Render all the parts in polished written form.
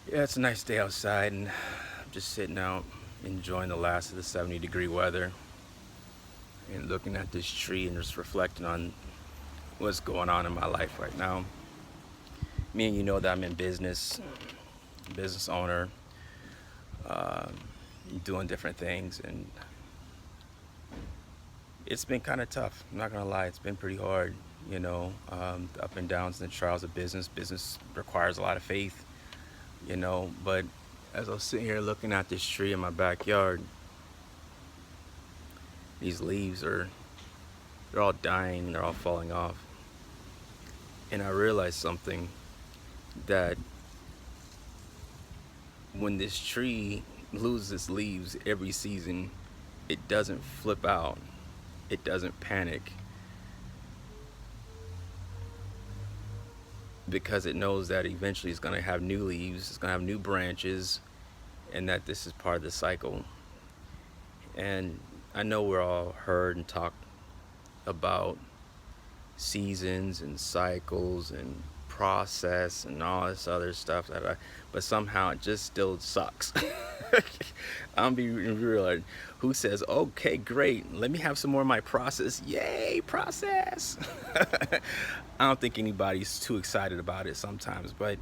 Yeah, it's a nice day outside, and I'm just sitting out enjoying the last of the 70-degree weather and looking at this tree and just reflecting on what's going on in my life right now. Me and you know that I'm in business owner, uh, doing different things, and it's been kind of tough. I'm not gonna lie, it's been pretty hard. The up and downs and the trials of business. Business requires a lot of faith, but as I was sitting here looking at this tree in my backyard, these leaves are they're all dying, they're all falling off. And I realized something, that when this tree loses leaves every season, it doesn't flip out, it doesn't panic, because it knows that eventually it's going to have new leaves, it's going to have new branches, and that this is part of the cycle. And I know we're all heard and talked about seasons and cycles and process and all this other stuff but somehow it just still sucks. I'm be real. Who says, okay, great, let me have some more of my process? Yay, process. I don't think anybody's too excited about it sometimes, but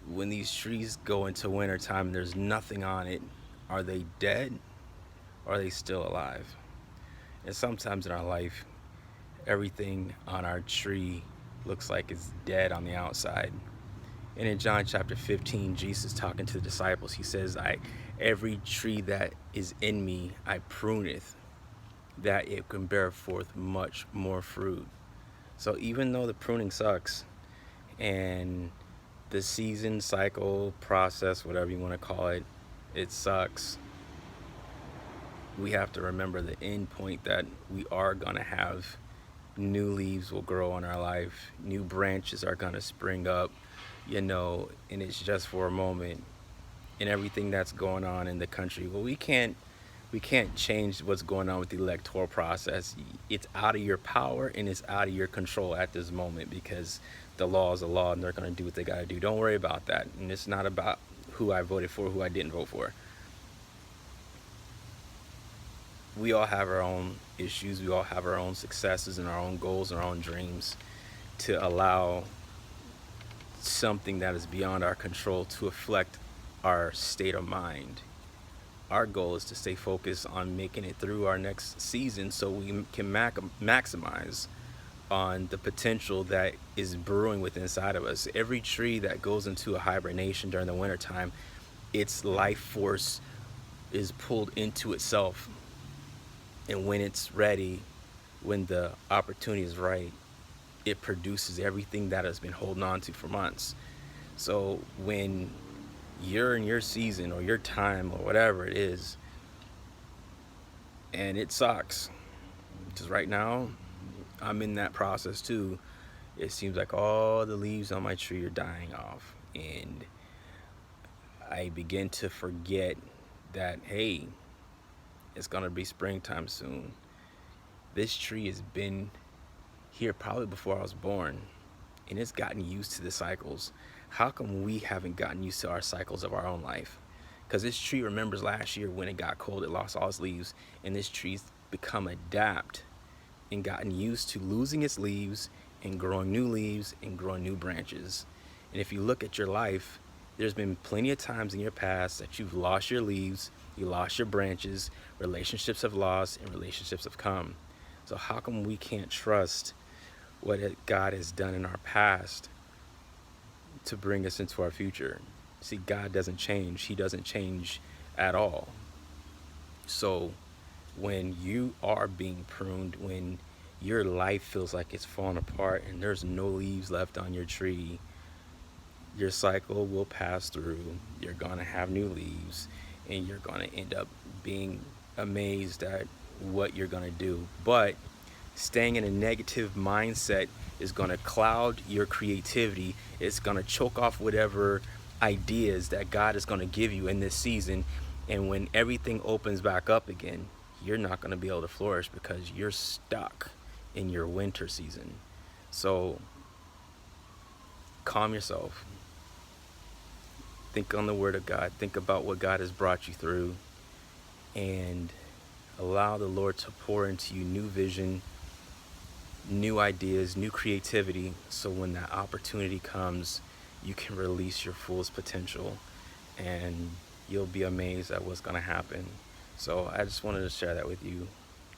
when these trees go into wintertime and there's nothing on it, are they dead or are they still alive? And sometimes in our life, everything on our tree looks like it's dead on the outside. And in John chapter 15, Jesus talking to the disciples, he says, every tree that is in me, I pruneth, that it can bear forth much more fruit. So even though the pruning sucks, and the season, cycle, process, whatever you want to call it, it sucks, we have to remember the end point, that we are going to have new leaves will grow in our life, new branches are going to spring up, and it's just for a moment. And everything that's going on in the country, well, we can't change what's going on with the electoral process. It's out of your power and it's out of your control at this moment, because the law is a law and they're going to do what they got to do. Don't worry about that. And it's not about who I voted for, who I didn't vote for. We all have our own issues, we all have our own successes and our own goals and our own dreams. To allow something that is beyond our control to affect our state of mind, our goal is to stay focused on making it through our next season, so we can maximize on the potential that is brewing within inside of us. Every tree that goes into a hibernation during the wintertime, its life force is pulled into itself. And when it's ready, when the opportunity is right, it produces everything that has been holding on to for months. So when you're in your season or your time or whatever it is, and it sucks, because right now I'm in that process too. It seems like all the leaves on my tree are dying off, and I begin to forget that, hey, it's gonna be springtime soon. This tree has been here probably before I was born, and it's gotten used to the cycles. How come we haven't gotten used to our cycles of our own life? Because this tree remembers last year when it got cold, it lost all its leaves, and this tree's become adapt and gotten used to losing its leaves and growing new leaves and growing new branches. And if you look at your life, there's been plenty of times in your past that you've lost your leaves, you lost your branches, relationships have lost, and relationships have come. So how come we can't trust what God has done in our past to bring us into our future? See, God doesn't change. He doesn't change at all. So when you are being pruned, when your life feels like it's falling apart and there's no leaves left on your tree, your cycle will pass through. You're going to have new leaves, and you're going to end up being amazed at what you're going to do. But staying in a negative mindset is going to cloud your creativity. It's going to choke off whatever ideas that God is going to give you in this season. And when everything opens back up again, you're not going to be able to flourish because you're stuck in your winter season. So calm yourself, think on the Word of God, think about what God has brought you through, and allow the Lord to pour into you new vision, new ideas, new creativity, so when that opportunity comes, you can release your fullest potential, and you'll be amazed at what's going to happen. So I just wanted to share that with you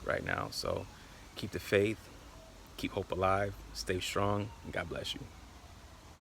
right now. So keep the faith, keep hope alive, stay strong, and God bless you.